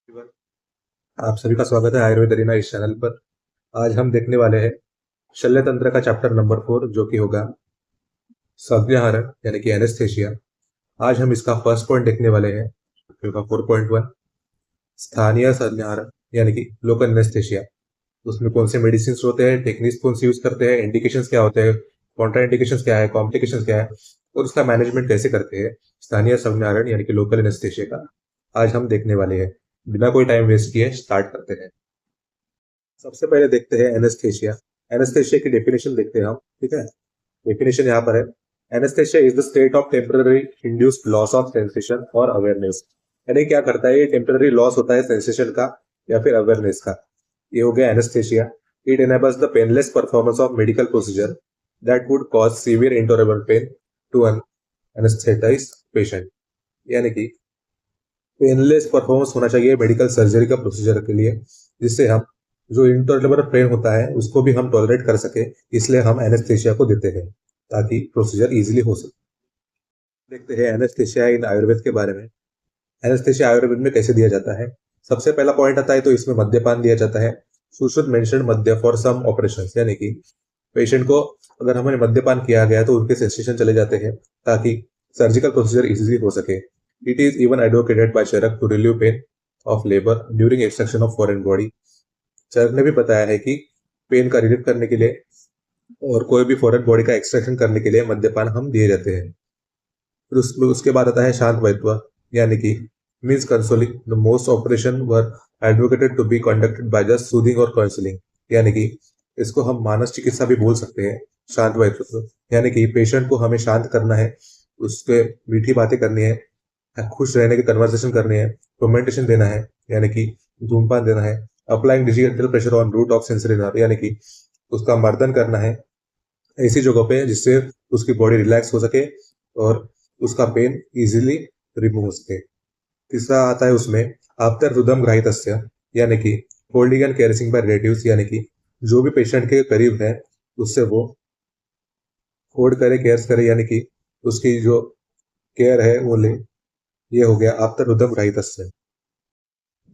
आप सभी का स्वागत है आयुर्वेद अरीना इस चैनल पर। आज हम देखने वाले हैं शल्य तंत्र का चैप्टर नंबर 4 जो कि होगा संज्ञाहरण यानी कि एनेस्थेशिया। आज हम इसका फर्स्ट पॉइंट देखने वाले हैं जो का 4.1 स्थानीय संज्ञाहरण यानी कि लोकल एनेस्थेशिया। उसमें कौन से मेडिसिन होते हैं, टेक्निक्स कौन सी यूज करते हैं, इंडिकेशंस क्या होते हैं, कॉन्ट्रा इंडिकेशंस क्या है, कॉम्प्लिकेशंस क्या है और उसका मैनेजमेंट कैसे करते हैं स्थानीय संज्ञाहरण यानी कि लोकल एनेस्थेशिया का आज हम देखने वाले हैं। बिना कोई टाइम वेस्ट किए स्टार्ट करते हैं। सबसे पहले देखते हैं एनेस्थेशिया। एनेस्थेशिया की डेफिनेशन देखते हैं हम। ठीक है, डेफिनेशन यहाँ पर है। Anaesthesia is the state of temporary induced loss of sensation और अवेयरनेस। यानी क्या करता है, ये टेम्पररी लॉस होता है सेंसेशन का या फिर अवेयरनेस का। ये हो गया anaesthesia. It enables the painless performance of medical procedure that would cause severe intolerable pain to an anaesthetised patient. यानी कि पेनलेस परफॉर्मेंस होना चाहिए मेडिकल सर्जरी का प्रोसीजर के लिए, जिससे हम जो इंटॉलरेबल पेन होता है उसको भी हम टॉलरेट कर सके। इसलिए हम एनेस्थेशिया को देते हैं ताकि प्रोसीजर इजीली हो सके। देखते हैं एनेस्थेशिया इन आयुर्वेद के बारे में। एनेस्थेशिया आयुर्वेद में कैसे दिया जाता है। सबसे पहला पॉइंट आता है तो इसमें मद्यपान दिया जाता है। शुड मेंशन मद्य फॉर सम ऑपरेशंस, यानी कि पेशेंट को अगर हमें मद्यपान किया गया तो उनके सेंसेशन चले जाते हैं ताकि सर्जिकल प्रोसीजर इजीली हो सके। It is even advocated by Charak to relieve pain of labour during extraction of foreign body. Charak ने भी बताया है कि पेन का रिलीफ करने के लिए और कोई भी फॉरेन बॉडी का एक्सट्रैक्शन करने के लिए मद्यपान हम दिए जाते हैं। फिर उसके बाद आता है शांत वैत्व, यानी कि means consoling the most operation were advocated to be conducted by just soothing और काउंसलिंग। यानी कि इसको हम मानस चिकित्सा भी बोल सकते हैं। शांत वैत्व यानी कि पेशेंट को हमें शांत करना है, उसके मीठी बातें करनी है, खुश रहने की कन्वर्सेशन करनी है, रोमेंटेशन देना है यानी कि धूमपान देना है, applying digital pressure on root of sensory nerve यानी कि उसका मर्दन करना है ऐसी जगहों पे जिससे उसकी बॉडी रिलैक्स हो सके और उसका पेन इजीली रिमूव हो सके। तीसरा आता है उसमें आफ्टर रुदम ग्राहितस्य, यानी कि holding and caring by relatives, यानी कि जो भी पेशेंट के करीब है उससे वो होल्ड करे, केयर करे, यानी कि उसकी जो केयर है वो ले। ये हो गया आफ्टर रुदम ग्राहितस्य।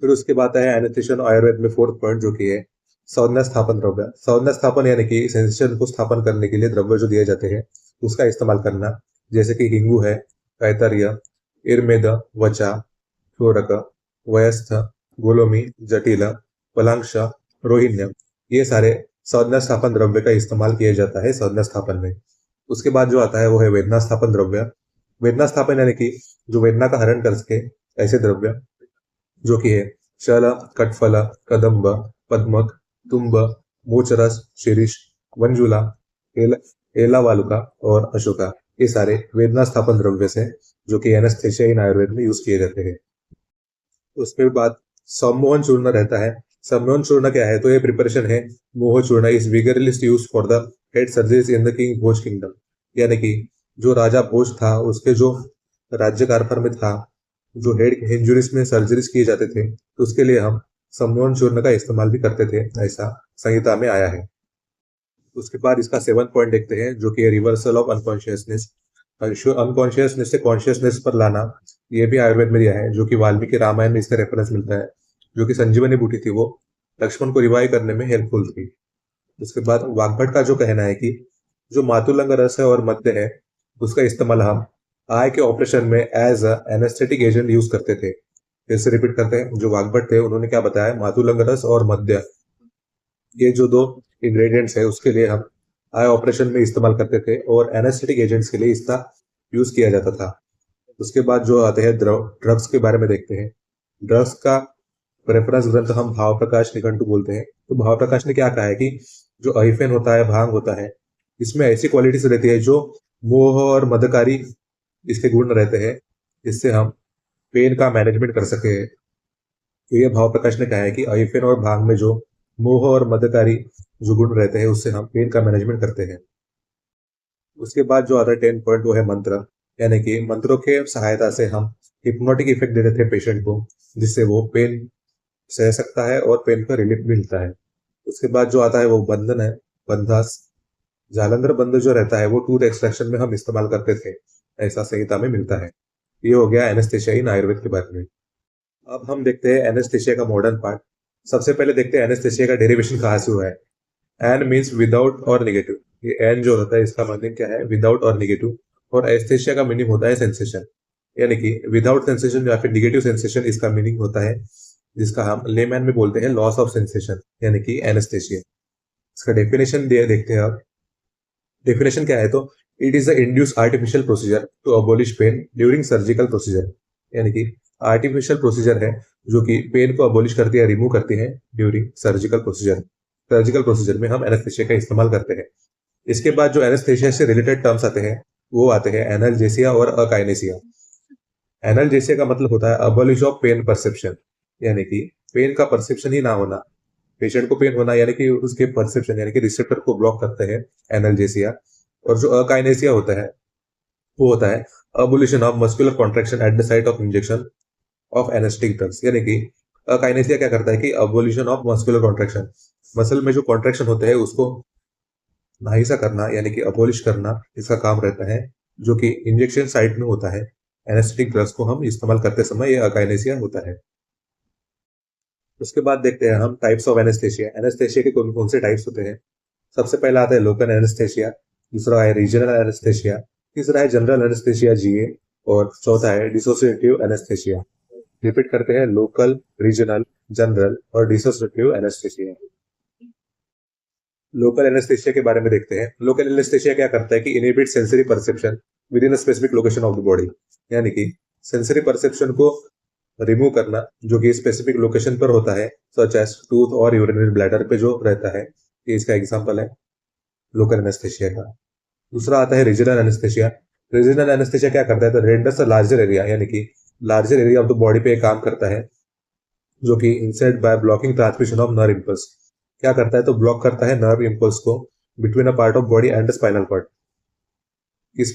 फिर उसके बाद है एनेस्थेशन आयुर्वेद में फोर्थ पॉइंट जो कि है संज्ञा स्थापन द्रव्य। संज्ञा स्थापन यानी कि सेंसेशन को स्थापन करने के लिए द्रव्य जो दिए जाते हैं उसका इस्तेमाल करना, जैसे कि हिंगू है, कैतर्य, इरमेद, वचा, चोरक, वयस्थ, गोलोमी, जटिल, पलांक्ष, रोहिण्य। ये सारे संज्ञा स्थापन द्रव्य का इस्तेमाल किया जाता है संज्ञा स्थापन में। उसके बाद जो आता है वो है वेदना स्थापन द्रव्य। वेदना स्थापन यानी कि जो वेदना का हरण कर सके ऐसे द्रव्य, जो कि है शल, कटफल, कदम्ब, पद्मक, तुम्ब, मोचरस, शीरीष, वंजुला, एल, एलावालुका और अशोका। ये सारे वेदना स्थापन द्रव्य से जो कि एनेस्थेशिया इन आयुर्वेद में यूज किए जाते हैं। उसके बाद सम्मोहन चूर्ण रहता है। सम्मोहन चूर्ण क्या है, तो ये प्रिपरेशन है मोह चूर्ण is vigorously use for the head surgeries in the king Bhoj kingdom. यानी कि जो राजा भोज था उसके जो राज्य कारभार में था, जो हेड इंजुरीज में सर्जरीज किए जाते थे तो उसके लिए हम सम्मोहन चूर्ण का इस्तेमाल भी करते थे, ऐसा संहिता में आया है। उसके बाद इसका 7 पॉइंट देखते हैं जो कि रिवर्सल ऑफ अनकॉन्शियसनेस। अनकॉन्शियसनेस से कॉन्शियसनेस पर लाना, ये भी आयुर्वेद में दिया है, जो कि वाल्मीकि रामायण में इसका रेफरेंस मिलता है। जो कि संजीवनी बूटी थी वो लक्ष्मण को रिवाइव करने में हेल्पफुल थी। उसके बाद वाग्भट का जो कहना है कि जो मातुलंग रस है और मद्य है उसका इस्तेमाल हम आई के ऑपरेशन में एज एनेस्थेटिक एजेंट यूज करते थे। फिर से रिपीट करते हैं, जो वाग्भट थे उन्होंने क्या बताया, मातुलंग रस और मद्य ये जो दो इंग्रेडिएंट्स है उसके लिए हम आई ऑपरेशन में इस्तेमाल करते थे और एनेस्थेटिक एजेंट्स के लिए इसका यूज किया जाता था। उसके बाद जो आते हैं ड्रग्स के बारे में देखते हैं। ड्रग्स का रेफरेंस ग्रंथ हम भाव प्रकाश निघंटु बोलते हैं। तो भाव प्रकाश ने क्या कहा है कि जो अहिफेन होता है, भांग होता है, इसमें ऐसी क्वालिटीज रहती है जो मोह और मदकारी इसके गुण रहते हैं, जिससे हम पेन का मैनेजमेंट कर सके। तो ये भाव प्रकाश ने कहा है कि अहिफेन और भांग में जो मोह और मदकारी जो गुण रहते हैं उससे हम पेन का मैनेजमेंट करते हैं। उसके बाद जो आता है 10 पॉइंट वो है मंत्र, यानी कि मंत्रों के सहायता से हम हिप्नोटिक इफेक्ट दे देते हैं पेशेंट को, जिससे वो पेन सह सकता है और पेन का रिलीफ मिलता है। उसके बाद जो आता है वो बंधन है, बंधास। जालंधर बंध जो रहता है वो टूथ एक्सट्रैक्शन में हम इस्तेमाल करते थे, ऐसा संहिता में मिलता है। ये हो गया एनेस्थेशिया इन आयुर्वेद के बारे में। अब हम देखते हैं एनेस्थेशिया का मॉडर्न पार्ट। सबसे पहले देखते हैं एनेस्थेशिया का डेरिवेशन कहाँ से हुआ है। एन मीन्स विदाउट और निगेटिव। ये एन जो होता है इसका मीनिंग क्या है, विदाउट और निगेटिव। और एस्थेशिया का मीनिंग होता है सेंसेशन, यानी कि विदाउट सेंसेशन या फिर निगेटिव सेंसेशन इसका मीनिंग होता है, जिसका हम लेमैन में बोलते हैं लॉस ऑफ सेंसेशन, यानी कि एनेस्थेशिया। इसका डेफिनेशन देखते हैं आप। डेफिनेशन क्या है तो it is the induce artificial procedure to abolish pain during surgical procedure, यानी कि आर्टिफिशियल प्रोसीजर है जो कि पेन को अबॉलिश करती है, रिमूव करती है during surgical procedure. Surgical procedure में हम एनेस्थेशिया का इस्तेमाल करते हैं। इसके बाद जो एनेस्थेशिया से रिलेटेड टर्म्स आते हैं वो आते हैं एनाल्जेसिया और अकाइनेसिया। एनाल्जेसिया का मतलब होता है अबॉलिश ऑफ पेन परसेप्शन, यानी कि पेन का परसेप्शन ही ना होना। पेशेंट को पेन होना यानी कि उसके परसेप्शन यानी कि रिसेप्टर को ब्लॉक करते हैं एनाल्जेसिया। और जो अकाइनेसिया होता है वो होता है abolition of muscular contraction at the site of injection of anaesthetic drugs, यानी कि अकाइनेसिया क्या करता है कि abolition of muscular contraction, muscle में जो कॉन्ट्रैक्शन होते हैं उसको नाहीसा करना यानी कि अबोलिश करना, इसका काम रहता है, जो कि इंजेक्शन साइट में होता है। एनेस्थेटिक ड्रग्स को हम इस्तेमाल करते समय ये अकाइनेसिया होता है। उसके बाद देखते हैं हम टाइप्स ऑफ एनेस्थेशिया। एनेस्थेशिया के कौन कौन से टाइप्स होते हैं। सबसे पहला आता है लोकल एनेस्थेशिया, दूसरा है रीजनल एनेस्थेशिया, तीसरा है जनरल एनेस्थेशिया जीए, और चौथा है डिसोसिएटिव एनेस्थेशिया। रिपीट करते हैं, लोकल, रीजनल, जनरल और डिसोसिएटिव एनेस्थेशिया। लोकल एनेस्थेशिया के बारे में देखते हैं। लोकल एनेस्थेशिया क्या करता है कि inhibit sensory perception with in a specific location of the body, यानी कि सेंसरी परसेप्शन को रिमूव करना जो कि स्पेसिफिक लोकेशन पर होता है, सच एज टूथ और यूरिनरी ब्लैडर पे जो रहता है। ये इसका एग्जांपल है लोकल एनेस्थेशिया का। दूसरा आता है रीजनल एनेस्थेशिया। रीजनल एनेस्थेशिया क्या करता है तो रेंडर्स अ लार्जर एरिया, यानी कि larger area of the body पे काम करता है, जो कि inside by blocking transmission of nerve impulse. क्या करता है तो ब्लॉक करता है नर्व इंपल्स को between a part of body and spinal cord.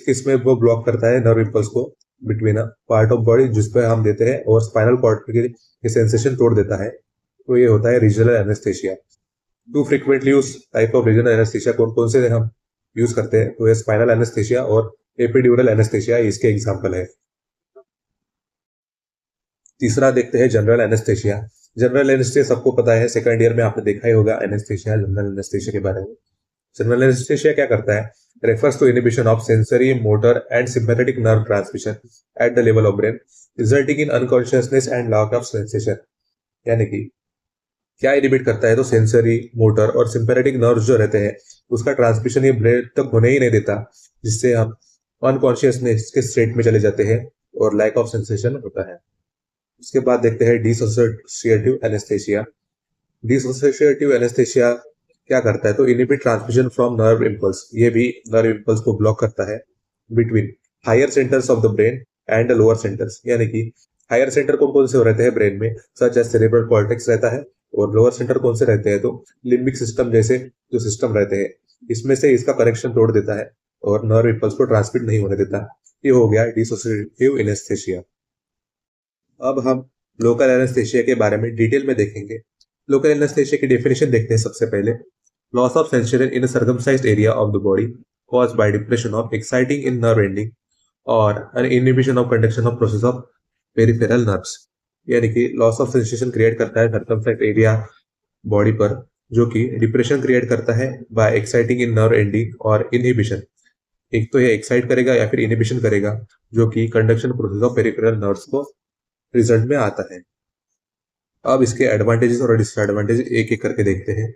इसमें वो ब्लॉक करता है नर्व इंपल्स को between a part of body जिसपे हम देते हैं और स्पाइनल कॉर्ड के सेंसेशन तोड़ देता है। तो ये होता है regional anaesthesia. Two frequently use type of regional anaesthesia कौन कौन से हम यूज करते हैं तो ये स्पाइनल एनेस्थेशिया और एपिड्यूरल एनेस्थेशिया इसके एग्जांपल है। तीसरा देखते हैं जनरल एनेस्थेशिया। जनरल एनेस्थेशिया सबको पता है, सेकंड ईयर में आपने देखा ही होगा एनेस्थेशिया, जनरल एनेस्थेशिया के बारे में। जनरल एनेस्थेशिया क्या करता है, refers to inhibition of sensory, motor and sympathetic nerve transmission at the level of brain, resulting in unconsciousness and lack of sensation। यानी कि क्या इनिबिट करता है तो सेंसरी, मोटर और सिंपैथेटिक नर्व्स जो रहते हैं उसका ट्रांसमिशन ये ब्रेन तक होने ही नहीं देता, जिससे हम अनकॉन्शियसनेस के स्टेट में चले जाते हैं और लैक ऑफ सेंसेशन होता है। उसके बाद देखते हैं डिसोसिएटिव एनेस्थेशिया। डिसोसिएटिव एनेस्थेशिया क्या करता है तो inhibit transmission from nerve impulse, ये भी नर्व इंपल्स को ब्लॉक करता है between higher centres of the brain and lower centres. यानी कि हायर सेंटर कौन कौन से रहते हैं ब्रेन में, सच एज सेरेब्रल कॉर्टेक्स रहता है, और लोअर सेंटर कौन से रहते हैं तो लिम्बिक सिस्टम जैसे जो सिस्टम रहते हैं, इसमें से इसका कनेक्शन तोड़ देता है और नर्व इंपल्स को ट्रांसमिट नहीं होने देता। ये हो गया डिसोसिएटिव एनेस्थेशिया। अब हम लोकल एनेस्थेशिया के बारे में डिटेल में देखेंगे। लोकल एनेस्थेशिया की डेफिनेशन देखते हैं सबसे पहले। Loss of sensation in a circumcised area of the body caused by depression of exciting in nerve ending or an inhibition of conduction of process of peripheral nerves। यानी कि loss of sensation create करता है सर्कमसाइज्ड area body पर, जो कि depression create करता है by exciting in nerve ending और इनहिबिशन। एक तो ये एक्साइट करेगा या फिर इनहिबिशन करेगा, जो कि conduction process of peripheral nerves को रिजल्ट में आता है। अब इसके एडवांटेजेस और डिसएडवांटेज एक एक करके देखते हैं।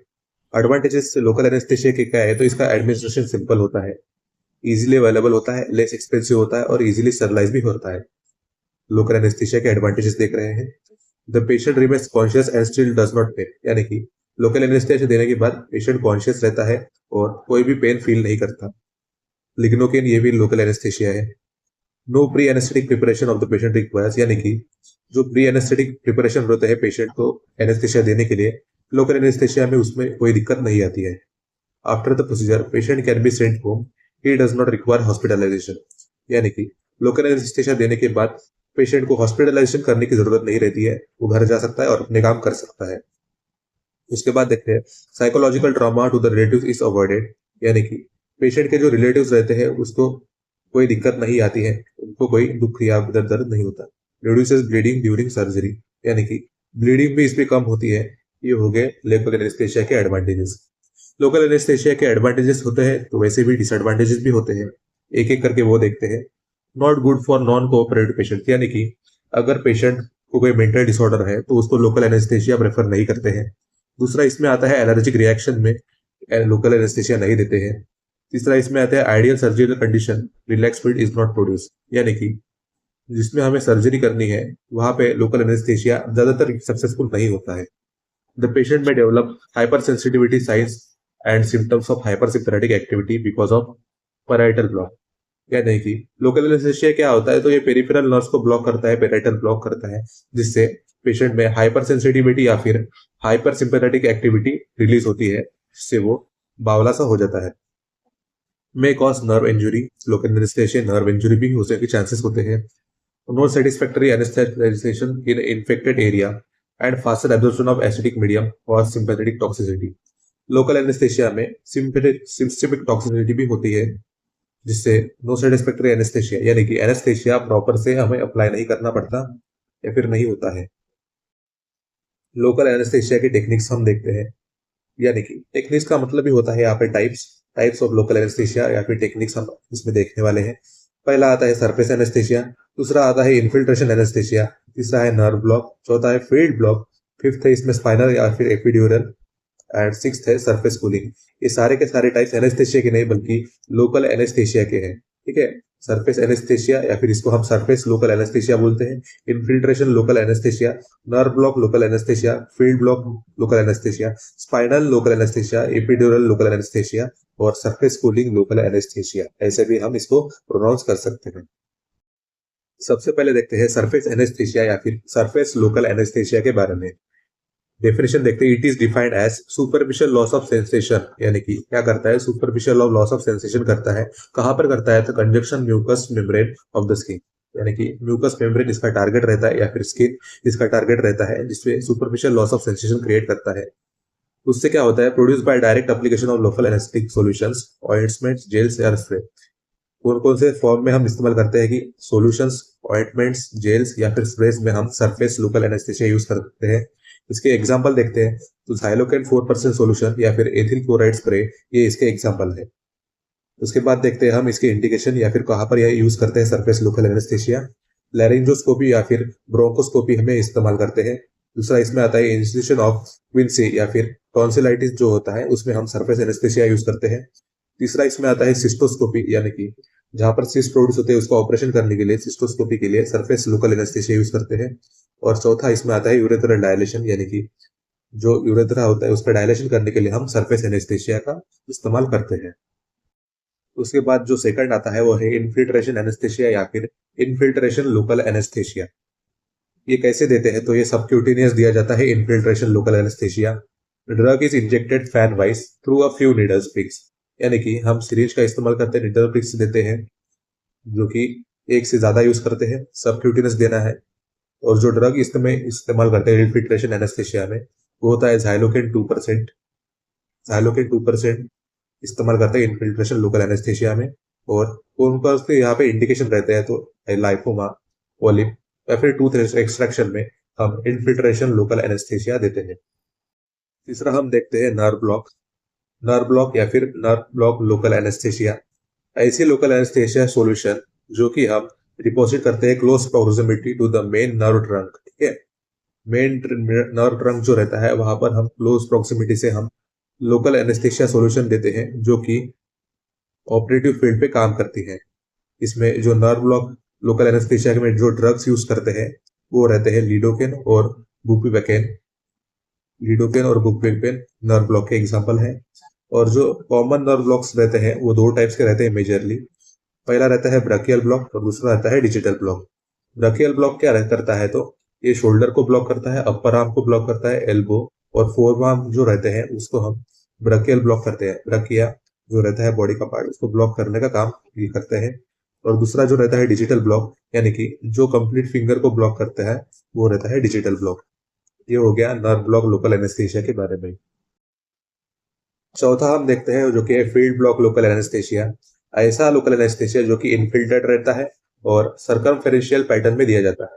एडवांटेजेस लोकल एनेस्थेशिया के क्या है तो इसका एडमिनिस्ट्रेशन सिंपल होता है, इजीली अवेलेबल होता है, लेस एक्सपेंसिव होता है और इजीली स्टरलाइज भी होता है। लोकल एनेस्थेशिया के एडवांटेजेस देख रहे हैं। The patient remains conscious and still does not pain, यानी कि लोकल एनेस्थेशिया देने के बाद पेशेंट कॉन्शियस रहता है और कोई भी पेन फील नहीं करता। लिग्नोकेन ये भी लोकल एनेस्थेशिया है। No pre anaesthetic preparation of the patient requires, यानी कि जो प्री एनेस्थेटिक प्रिपरेशन होते हैं पेशेंट को एनेस्थेशिया देने के लिए, लोकल एनेस्थेशिया में उसमें कोई दिक्कत नहीं आती है। After the procedure patient can be sent home, he does not require hospitalisation, यानी कि लोकल एनेस्थेशिया देने के बाद पेशेंट को हॉस्पिटलाइजेशन करने की जरूरत नहीं रहती है, वो घर जा सकता है और अपने काम कर सकता है। उसके बाद देखते हैं psychological trauma to the relatives is avoided, यानी कि पेशेंट के जो रिलेटिव्स रहते हैं उसको कोई दिक्कत नहीं आती है, उनको कोई दुख या दर्द नहीं होता। रिड्यूसेस ब्लीडिंग ड्यूरिंग सर्जरी, यानी कि ब्लीडिंग भी इसमें कम होती है। ये हो गए लोकल एनेस्थेशिया के एडवांटेजेस। लोकल एनेस्थेशिया के एडवांटेजेस होते हैं तो वैसे भी डिसएडवांटेजेस भी होते हैं, एक एक करके वो देखते हैं। Not good for non cooperative patient, यानी कि अगर पेशेंट को कोई मेंटल डिसऑर्डर है तो उसको लोकल एनेस्थेशिया प्रेफर नहीं करते हैं। दूसरा इसमें आता है एलर्जिक रिएक्शन में लोकल एनेस्थेशिया नहीं देते हैं। तीसरा इसमें आता है ideal surgical condition relax field is not produce, यानी कि जिसमें हमें सर्जरी करनी है वहां पे लोकल एनेस्थेशिया ज्यादातर सक्सेसफुल नहीं होता है। द पेशेंट में develop hyper sensitivity science and symptoms of hyper sympathetic activity because of parietal block. या नहीं कि लोकल एनेस्थेशिया क्या होता है, तो ये पेरिफेरल नर्व्स को ब्लॉक करता है, पैराइटल ब्लॉक करता है, जिससे पेशेंट में हाइपर सेंसिटिविटी या फिर हाइपर सिंपैथेटिक एक्टिविटी रिलीज होती है, जिससे वो बावला सा हो जाता है। May cause nerve injury, local anaesthesia nerve injury भी होने के चांसेस होते हैं। No satisfactory anaesthetisation in infected area and faster absorption of acidic medium और सिंपैथेटिक टॉक्सिसिटी। लोकल एनेस्थेशिया में सिस्टेमिक टॉक्सिसिटी भी होती है, जिससे नो सेटिस्फैक्टरी एनेस्थेशिया, यानी कि एनेस्थेशिया प्रॉपर से हमें अप्लाई नहीं करना पड़ता या फिर नहीं होता है। लोकल एनेस्थेशिया की टेक्निक्स हम देखते हैं, यानी कि टेक्निक्स का मतलब ही होता है यहाँ पे टाइप्स ऑफ लोकल एनेस्थेशिया या फिर टेक्निक्स हम इसमें देखने वाले हैं। पहला आता है सरफेस एनेस्थेशिया, दूसरा आता है इन्फिल्ट्रेशन एनेस्थेशिया, तीसरा है नर्व ब्लॉक, चौथा है फील्ड ब्लॉक, फिफ्थ है इसमें स्पाइनल या फिर एपिड्यूरल, एंड सिक्स्थ है सरफेस कूलिंग। ये सारे के सारे टाइप्स एनेस्थेशिया के नहीं बल्कि लोकल एनेस्थेशिया के हैं। ठीक है, सरफेस एनेस्थेशिया या फिर इसको हम सरफेस लोकल एनेस्थेशिया बोलते हैं, infiltration local anaesthesia, nerve block local anaesthesia, field block local anaesthesia, spinal local anaesthesia, epidural local anaesthesia और सरफेस कूलिंग लोकल एनेस्थेशिया, ऐसे भी हम इसको प्रोनाउंस कर सकते हैं। सबसे पहले देखते हैं सरफेस एनेस्थेशिया या फिर सरफेस लोकल एनेस्थेशिया के बारे में। डेफिनेशन देखते हैं, it is defined as superficial loss of sensation, यानी कि क्या करता है, सुपरफिशियल लॉस ऑफ सेंसेशन करता है। कहां पर करता है, तो conjunction mucous membrane of the skin, यानी कि म्यूकस मेम्ब्रेन इसका टारगेट रहता है या फिर स्किन इसका टारगेट रहता है, जिसमें superficial loss of sensation create करता है। उससे क्या होता है, produce by direct application of local anaesthetic solutions, ointments, gels या स्प्रे। कौन कौन से फॉर्म में हम इस्तेमाल करते हैं कि सॉल्यूशंस, ऑइंटमेंट्स, जेल्स या फिर स्प्रेज में हम सरफेस लोकल एनेस्थेशिया यूज करते हैं। इसके एग्जांपल देखते हैं, तो जाइलोकेन 4% सॉल्यूशन या फिर एथिल क्लोराइड स्प्रे, ये इसके एग्जांपल है। उसके बाद देखते हैं हम इसके इंडिकेशन या फिर कहां पर यह यूज करते हैं सरफेस लोकल एनेस्थेशिया। लैरिंजोस्कोपी या फिर ब्रोंकोस्कोपी हमें इस्तेमाल करते हैं। दूसरा इसमें आता है इंस्टीट्यूशन ऑफ क्विंसी या फिर टॉन्सिलाइटिस जो होता है, उसमें हम सरफेस एनेस्थेशिया यूज करते हैं। तीसरा इसमें आता है सिस्टोस्कोपी, यानी कि जहां पर सिस्ट प्रोड्यूस होते हैं उसका ऑपरेशन करने के लिए सिस्टोस्कोपी के लिए सरफेस लोकल एनेस्थेशिया यूज करते हैं। और चौथा इसमें आता है यूरेथ्रल डायलेशन, यानी कि जो यूरेथ्रा होता है उसका डायलेशन करने के लिए हम सरफेस एनेस्थेशिया का इस्तेमाल करते हैं। उसके बाद जो सेकंड आता है वो है इनफिल्ट्रेशन एनेस्थेशिया या फिर इनफिल्ट्रेशन लोकल एनेस्थेशिया। ये कैसे देते हैं, तो ये सबक्यूटेनियस दिया जाता है infiltration local anaesthesia. Drug is injected fan wise through a few needles picks, यानी कि हम सिरिंज का इस्तेमाल करते हैं, नीडल पिक्स देते हैं, जो कि एक से ज्यादा यूज करते हैं, सबक्यूटेनियस देना है। और जो ड्रग इसमें इस्तेमाल करते हैं इन्फिल्ट्रेशन एनेस्थेशिया में, वो होता है जाइलोकेन 2%। जाइलोकेन 2% इस्तेमाल करते हैं इन्फिल्ट्रेशन लोकल एनेस्थेशिया में। और उनका उसके यहाँ पे इंडिकेशन रहते हैं, तो लाइपोमा, पॉलिप या फिर टूथ एक्सट्रैक्शन में हम इन्फिल्ट्रेशन लोकल एनेस्थेशिया देते हैं। तीसरा हम देखते हैं नर्व ब्लॉक या फिर नर्व ब्लॉक लोकल एनेस्थेशिया। ऐसी लोकल एनेस्थेशिया सॉल्यूशन जो कि हम डिपॉजिट करते हैं close proximity to the main nerve trunk. ठीक है, मेन नर्व ट्रंक जो रहता है वहां पर हम क्लोज प्रॉक्सिमिटी से हम लोकल एनेस्थेशिया सॉल्यूशन देते हैं, जो कि ऑपरेटिव फील्ड पे काम करती है। इसमें जो नर्व ब्लॉक लोकल एनेस्थेशिया में जो ड्रग्स यूज करते हैं वो रहते हैं लीडोकेन और बुपिवेकेन। लीडोकेन और बुपिवेकेन नर्व ब्लॉक के एग्जांपल हैं। और जो कॉमन नर्व ब्लॉक्स रहते हैं वो दो टाइप्स के रहते हैं मेजरली। पहला रहता है ब्राकियल ब्लॉक और दूसरा रहता है डिजिटल ब्लॉक। ब्राकियल ब्लॉक क्या करता है, तो ये शोल्डर को ब्लॉक करता है, अपर आर्म को ब्लॉक करता है, एल्बो और फोर आर्म जो रहते हैं उसको हम ब्राकियल ब्लॉक करते हैं। ब्राकिया जो रहता है बॉडी का पार्ट, उसको ब्लॉक करने का काम ये करते हैं। और दूसरा जो रहता है डिजिटल ब्लॉक, यानी कि जो कंप्लीट फिंगर को ब्लॉक करता है वो रहता है डिजिटल ब्लॉक। ये हो गया नर्व ब्लॉक लोकल एनेस्थेशिया के बारे में। चौथा हम देखते हैं जो कि है फील्ड ब्लॉक लोकल एनेस्थेशिया। ऐसा लोकल एनेस्थेशिया जो कि इनफिल्ट्रेट रहता है और सर्कमफेरेंशियल पैटर्न में दिया जाता है।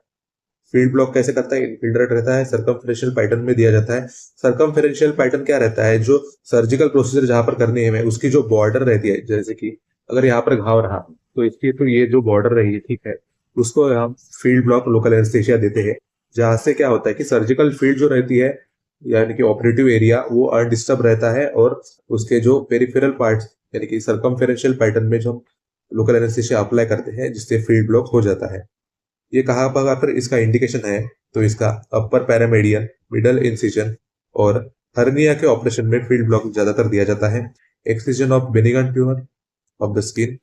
फील्ड ब्लॉक कैसे करता है, इन्फिल्ट्रेट रहता है, सर्कमफेरेंशियल पैटर्न में दिया जाता है। सर्कमफेरेंशियल पैटर्न क्या रहता है, जो सर्जिकल प्रोसीजर जहां पर करनी है हमें, उसकी जो बॉर्डर रहती है, जैसे कि अगर यहाँ पर घाव रहा तो इसकी तो ये जो बॉर्डर रही है, ठीक है, उसको हम फील्ड ब्लॉक लोकल एनेस्थीसिया देते हैं। जहां से क्या होता है कि सर्जिकल फील्ड जो रहती है, यानी कि ऑपरेटिव एरिया, वो अनडिस्टर्ब रहता है, और उसके जो पेरिफेरल पार्ट्स यानी कि सर्कमफेरेंशियल पैटर्न में जो हम लोकल एनेस्थीसिया अप्लाई करते हैं, जिससे फील्ड ब्लॉक हो जाता है। ये कहाँ पर अगर इसका इंडिकेशन है, तो इसका अपर पैरामेडियन, मिडल इंसिजन और हर्निया के ऑपरेशन में फील्ड ब्लॉक ज्यादातर दिया जाता है। Excision of benign tumour of the skin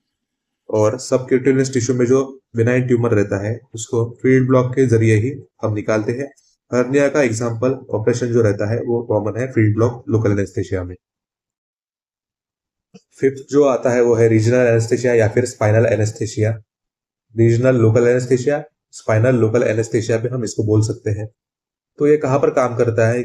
और सबक्यूटेनियस टिश्यू में जो बिनाइन ट्यूमर रहता है, उसको फील्ड ब्लॉक के जरिए ही हम निकालते हैं। हर्निया का एग्जाम्पल ऑपरेशन जो रहता है वो कॉमन है फील्ड ब्लॉक लोकल एनेस्थीसिया में। फिफ्थ जो आता है वो है रीजनल एनेस्थीसिया या फिर spinal anaesthesia. Regional local anaesthesia, spinal local anaesthesia भी हम इसको बोल सकते हैं। तो ये कहाँ पर काम करता है,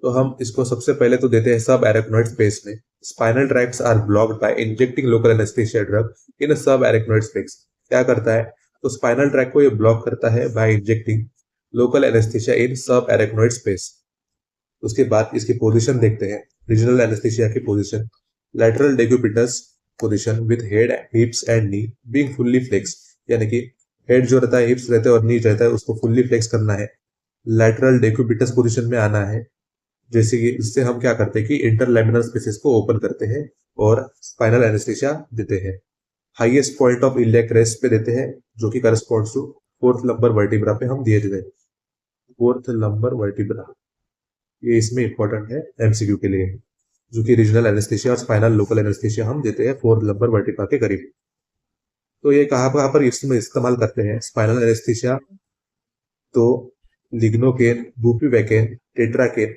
तो हम इसको सबसे पहले तो देते हैं सब एरेक्नोइड स्पेस में। Spinal tracts are blocked by injecting local anaesthesia drug in सब एरेक्नोइड स्पेस। क्या करता है, तो स्पाइनल ट्रैक को ये ब्लॉक करता है by injecting local anaesthesia in सब एरेक्नोइड स्पेस। उसके बाद इसकी पोजीशन देखते हैं। रीजनल एनेस्थीसिया की position, lateral decubitus position with head, hips and knee being fully flexed, यानी कि हेड जो रहता है, हिप्स रहते हैं और नी रहता है, उसको फुल्ली फ्लेक्स करना है। लैटरल डेक्यूबिटस पोजीशन में आना है, जैसे कि इससे हम क्या करते हैं कि इंटरलैमिनर स्पेसेस को ओपन करते हैं और स्पाइनल एनेस्थीसिया देते हैं। Highest point of iliac crest पे देते हैं, जो कि corresponds to fourth lumbar vertebra पे हम दिए देते हैं। फोर्थ लंबर वर्टिब्रा, ये इसमें इंपॉर्टेंट है एमसीक्यू के लिए, जो कि रीजनल एनेस्थीसिया और स्पाइनल लोकल एनेस्थीसिया हम देते हैं फोर्थ लंबर वर्टिब्रा के करीब। तो ये कहाँ पर इसमें इस्तेमाल करते हैं स्पाइनल एनेस्थीसिया, तो लिग्नोकेन, बुपिवैकेन, टेट्राकेन,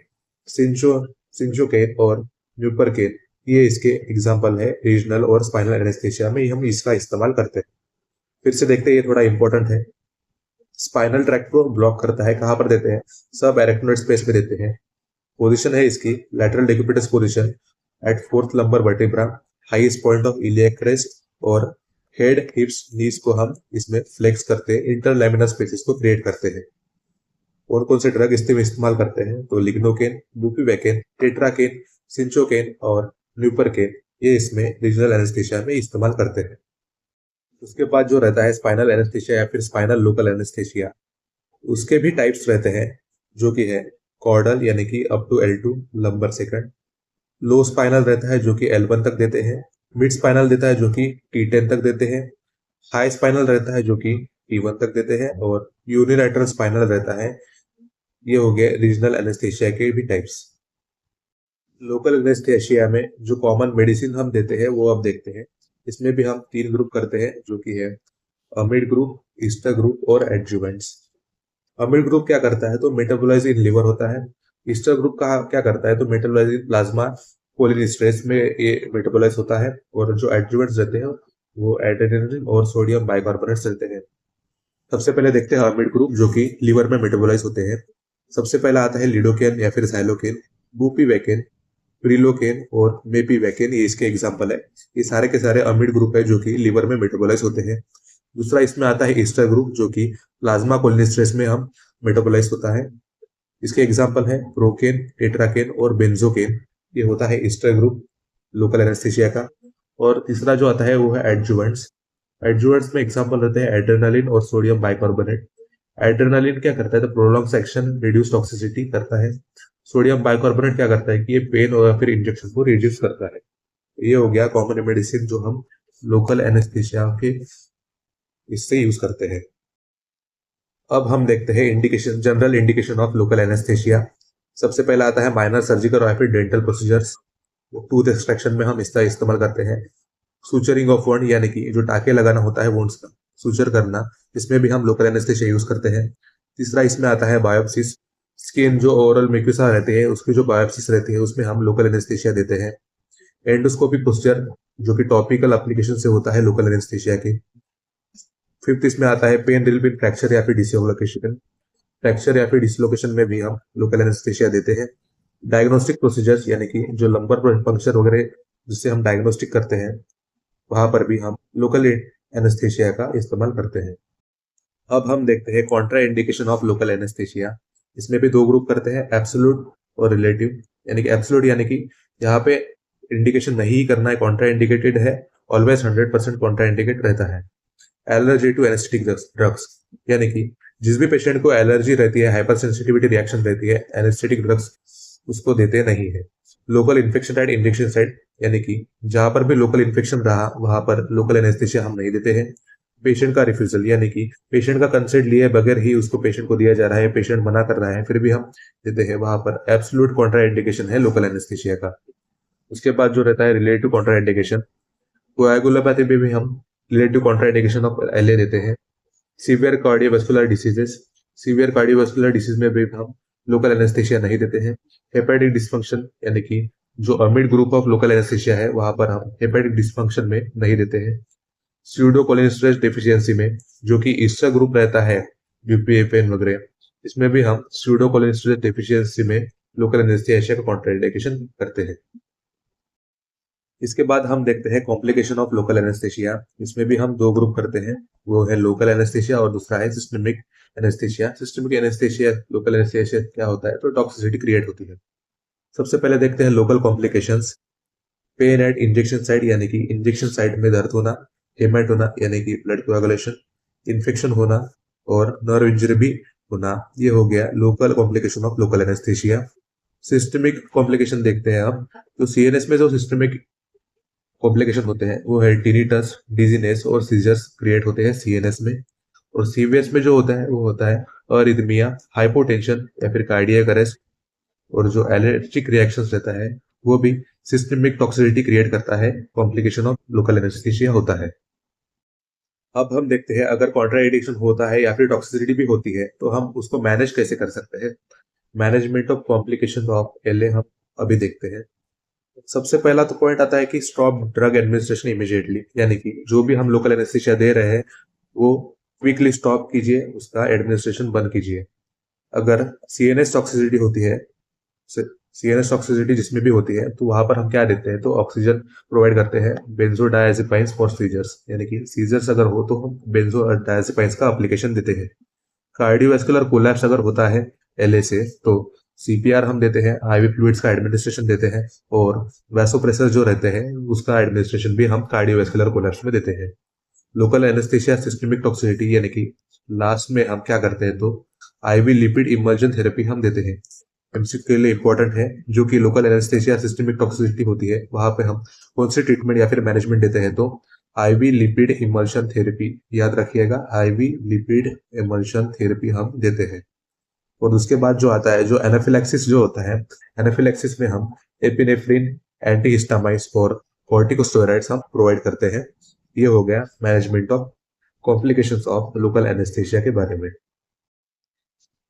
सिंचो सिंचोकेन और न्यूपरकेन, ये इसके एग्जाम्पल है रीजनल और स्पाइनल एनेस्थीसिया में हम इसका इस्तेमाल करते हैं। फिर से देखते हैं, ये थोड़ा इंपॉर्टेंट है। स्पाइनल ट्रैक्ट को ब्लॉक करता है, कहाँ पर देते हैं, सब एरेक्नोइड स्पेस में देते हैं। पोजीशन है इसकी lateral decubitus position at fourth lumbar vertebra, highest point of iliac crest, और हेड, हिप्स, नीज को हम इसमें फ्लेक्स करते हैं, इंटरलैमिनर स्पेसेस को क्रिएट करते हैं। और कौन से ड्रग इसमें इस्तेमाल करते हैं, तो लिग्नोकेन, बुपिवैकेन, टेट्राकेन, सिंचोकेन और न्यूपरकेन, ये इसमें रीजनल एनेस्थीसिया में इस्तेमाल करते हैं। उसके बाद जो रहता है स्पाइनल एनेस्थीसिया या फिर स्पाइनल लोकल एनेस्थीसिया, उसके भी टाइप्स रहते हैं, जो कि है कॉर्डल यानी कि up to L2 lumbar second, low spinal रहता है जो कि L1 तक देते हैं, मिड स्पाइनल देता है जो कि T10 तक देते हैं, हाई स्पाइनल रहता है जो कि T1 तक देते हैं, और यूनिलैटरल स्पाइनल रहता है। ये हो गए रीजनल एनेस्थीसिया के भी टाइप्स। लोकल एनेस्थीसिया में जो कॉमन मेडिसिन हम देते हैं वो अब देखते हैं। इसमें भी हम 3 ग्रुप करते हैं, जो कि है अमिड ग्रुप, ईस्टर ग्रुप और एडजुवेंट्स। अमिड ग्रुप क्या करता है, तो मेटाबोलाइज इन लिवर होता है। ईस्टर ग्रुप का क्या करता है, तो मेटाबोलाइज इन प्लाज्मा कोलिनेस्ट्रेस में ये मेटाबोलाइज होता है। और जो एडजुवेंट्स रहते हैं वो एड्रेनलिन और सोडियम बाइकार्बोनेट्स रहते हैं। सबसे पहले देखते हैं अमिड ग्रुप, जो कि लिवर में मेटाबोलाइज होते हैं। सबसे पहला आता है लिडोकेन या फिर साइलोकेन, बुपिवैकेन, प्रिलोकेन और मेपिवैकेन, ये इसके एग्जांपल है। ये सारे के सारे अमिड ग्रुप है जो कि लिवर में मेटाबोलाइज होते हैं। दूसरा इसमें आता है ईस्टर ग्रुप, जो कि प्लाज्मा कोलिनेस्ट्रेस में हम मेटाबोलाइज होता है। इसके एग्जांपल है प्रोकेन, टेट्राकेन और बेंजोकेन, ये होता है ईस्टर ग्रुप लोकल एनेस्थीसिया का। और तीसरा जो आता है वो है एडजुवेंट्स। एडजुवेंट्स में एग्जांपल रहते हैं एड्रेनालिन और सोडियम बाइकार्बोनेट। एड्रेनालिन क्या करता है, तो प्रोलॉन्ग एक्शन, रिड्यूस टॉक्सिसिटी करता है। सोडियम बाइकार्बोनेट क्या करता है कि ये पेन और फिर इंजेक्शन को रिड्यूस करता है। ये हो गया कॉमन मेडिसिन जो हम लोकल एनेस्थीसिया के इससे यूज करते हैं। अब हम देखते हैं indication, general indication of local anaesthesia. सबसे पहला आता है माइनर सर्जिकल और फिर डेंटल प्रोसीजर्स। टूथ एक्सट्रैक्शन में हम इसका इस्तेमाल करते हैं। सुचरिंग ऑफ वुंड, यानी कि जो टाके लगाना होता है वुंड्स का, सुचर करना, इसमें भी हम लोकल एनेस्थीसिया यूज करते हैं। तीसरा इसमें आता है बायोप्सिस। स्किन जो ओरल म्यूकोसा रहती है उसकी जो बायोप्सिस रहती है उसमें हम लोकल एनेस्थीसिया देते हैं। एंडोस्कोपी प्रोसीजर, जो कि टॉपिकल एप्लीकेशन से होता है लोकल एनेस्थीसिया के। फिफ्थ इसमें आता है पेन रिलीफ इन फ्रैक्चर या फिर डिसलोकेशन। फ्रैक्चर या फिर डिसलोकेशन में भी हम लोकल एनेस्थीसिया देते हैं। डायग्नोस्टिक प्रोसीजर्स, यानी कि जो लंबर पंक्चर वगैरह जिससे हम डायग्नोस्टिक करते हैं, वहां पर भी हम लोकल एनेस्थीसिया का इस्तेमाल करते हैं। अब हम देखते हैं Contra indication of local anaesthesia. इसमें भी दो ग्रुप करते हैं, एब्सोल्यूट और रिलेटिव। यानी कि एब्सोल्यूट यानी कि यहाँ पे इंडिकेशन नहीं करना है, कॉन्ट्रा इंडिकेटेड है, ऑलवेज 100% कॉन्ट्रा इंडिकेट रहता है। एलर्जी टू एनेस्थेटिक ड्रग्स, यानी कि जिस भी पेशेंट को एलर्जी रहती है, हाइपर सेंसिटिविटी रिएक्शन रहती है, एनेस्थेटिक ड्रग्स उसको देते नहीं है। Local infection site, injection site, यानी कि जहां पर भी लोकल इन्फेक्शन रहा वहां पर लोकल एनेस्थेशिया हम नहीं देते हैं। पेशेंट का रिफ्यूजल, यानी कि पेशेंट का कंसेंट लिए बगैर ही उसको पेशेंट को दिया जा रहा है, पेशेंट मना कर रहा है, फिर भी हम देते हैं, वहां पर एब्सोल्यूट कॉन्ट्रा इंडिकेशन है लोकल एनेस्थेशिया का। उसके बाद जो रहता है रिलेटिव कॉन्ट्रा इंडिकेशन, कोएगुलोपैथी में भी हम relative Contra indication of LA देते हैं। Severe cardiovascular diseases, severe cardiovascular disease में भी हम लोकल एनेस्थेशिया नहीं देते हैं। हेपेटिक डिस्फंक्शन, यानी कि जो amid group of local anaesthesia है वहां पर हम हेपेटिक डिस्फंक्शन में नहीं देते हैं। स्यूडोकोलिनेस्टरेज डेफिशिएंसी में, जो कि ईस्टर ग्रुप रहता है, यूपीएफएन वगैरह, इसमें भी हम स्यूडोकोलिनेस्टरेज डेफिशिएंसी में लोकल एनेस्थेशिया का कॉन्ट्राइंडिकेशन करते हैं। इसके बाद हम देखते हैं कॉम्प्लिकेशन ऑफ लोकल एनेस्थेशिया। इसमें भी हम दो ग्रुप करते हैं, वो है लोकल एनेस्थेशिया और दूसरा है systemic anaesthesia. Systemic anaesthesia, local anaesthesia क्या होता है, तो टॉक्सिसिटी क्रिएट होती है। सबसे पहले देखते हैं local complications. Pen eight injection site, यानी कि इंजेक्शन साइट में दर्द होना, हेमेट होना यानी कि ब्लड कोआगुलेशन, इन्फेक्शन होना और नर्व इंजरी भी होना, ये हो गया local complication of local anaesthesia. Systemic complication देखते हैं हम, तो सीएनएस में जो सिस्टमिक कॉम्प्लिकेशन होते हैं वो है टिनिटस, डिजीनेस और सीजर्स क्रिएट होते हैं सीएनएस में। और सीवीएस में जो होता है वो होता है अरिथमिया, हाइपोटेंशन या फिर कार्डियक अरेस्ट। और जो एलर्जिक रिएक्शंस रहता है वो भी सिस्टमिक टॉक्सिसिटी क्रिएट करता है, कॉम्प्लिकेशन ऑफ लोकल एनेस्थेशिया होता है। अब हम देखते हैं अगर कॉन्ट्राइंडिकेशन होता है या फिर टॉक्सिसिटी भी होती है तो हम उसको मैनेज कैसे कर सकते हैं। Management of complication of LA हम अभी देखते हैं। सबसे पहला तो पॉइंट आता है कि स्टॉप ड्रग एडमिनिस्ट्रेशन इमीडिएटली, यानी कि जो भी हम लोकल एनेस्थेशिया दे रहे हैं वो क्विकली स्टॉप कीजिए, उसका एडमिनिस्ट्रेशन बंद कीजिए। अगर सीएनएस टॉक्सिसिटी होती है, सीएनएस टॉक्सिसिटी जिसमें भी होती है, तो वहां पर हम क्या देते हैं, तो ऑक्सीजन प्रोवाइड करते हैं, बेंजोडायजेपाइंस फॉर सीजर्स, यानी कि सीजर्स अगर हो तो हम बेंजोडायजेपाइंस का एप्लीकेशन देते हैं। कार्डियोवास्कुलर कोलैप्स अगर होता है एलए से तो सीपीआर हम देते हैं, आईवी फ्लूइड्स का एडमिनिस्ट्रेशन देते हैं, और वैसोप्रेसर जो रहते हैं उसका एडमिनिस्ट्रेशन भी हम कार्डियोवास्कुलर कोलैप्स में देते हैं। लोकल एनेस्थेशिया सिस्टमिक टॉक्सिसिटी, यानी कि लास्ट में हम क्या करते हैं, तो आईवी लिपिड इमर्जन थेरेपी हम देते हैं। एमसीक्यू के लिए इंपॉर्टेंट है, जो कि लोकल एनेस्थेशिया सिस्टमिक टॉक्सिसिटी होती है वहां पे हम कौन सी ट्रीटमेंट या फिर मैनेजमेंट देते हैं, तो आईवी लिपिड इमल्शन थेरेपी, याद रखिएगा आईवी लिपिड इमल्शन थेरेपी हम देते हैं। और उसके बाद जो आता है, जो एनाफिलैक्सिस जो होता है, एनाफिलैक्सिस में हम एपिनेफ्रिन, एंटीहिस्टामाइन्स और कॉर्टिकोस्टेरॉइड्स हम प्रोवाइड करते हैं। ये हो गया management of complications of local anaesthesia के बारे में।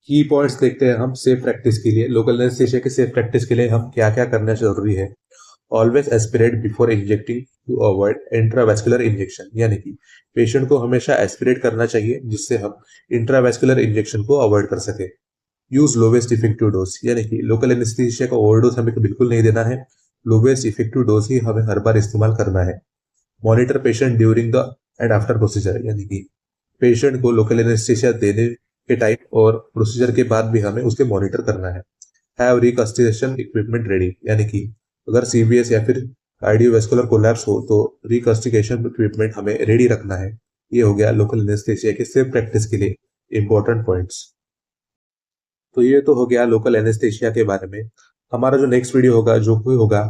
की पॉइंट्स देखते हैं हम सेफ प्रैक्टिस के लिए। लोकल एनेस्थेशिया के सेफ प्रैक्टिस के लिए हम क्या क्या करना जरूरी है। Always aspirate before injecting to avoid intravascular injection, यानी कि पेशेंट को हमेशा एस्पिरेट करना चाहिए जिससे हम इंट्रावेस्कुलर इंजेक्शन को अवॉइड कर सके। यूज लोवेस्ट इफेक्टिव डोज, यानी कि लोकल एनेस्थेशिया का ओवरडोज हमें बिल्कुल नहीं देना है, लोवेस्ट इफेक्टिव डोज ही हमें हर बार इस्तेमाल करना है। Monitor patient during the end after procedure, यानी कि पेशेंट को लोकल एनेस्थेशिया देने के टाइम और प्रोसीजर के बाद भी हमें उसके मॉनिटर करना है। हैव रिकंस्टिट्यूशन इक्विपमेंट रेडी, यानी कि अगर सीवीएस या फिर कार्डियोवास्कुलर कोलैप्स हो तो रिकंस्टिट्यूशन इक्विपमेंट हमें रेडी रखना है। ये हो गया लोकल एनेस्थेशिया के सेफ प्रैक्टिस के लिए इंपॉर्टेंट पॉइंट्स। तो ये तो हो गया लोकल एनेस्थेशिया के बारे में। हमारा जो नेक्स्ट वीडियो होगा जो कोई होगा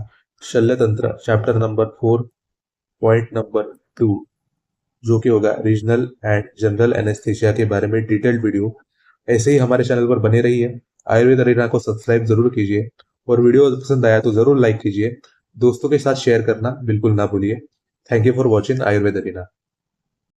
शल्य तंत्र चैप्टर नंबर 4 पॉइंट नंबर 2, जो कि होगा रीजनल एंड जनरल एनेस्थेशिया के बारे में डिटेल्ड वीडियो। ऐसे ही हमारे चैनल पर बने रहिए। आयुर्वेद अरीना को सब्सक्राइब जरूर कीजिए, और वीडियो पसंद आया तो जरूर लाइक कीजिए। दोस्तों के साथ शेयर करना बिल्कुल ना भूलिए। Thank you for watching Ayurveda arena.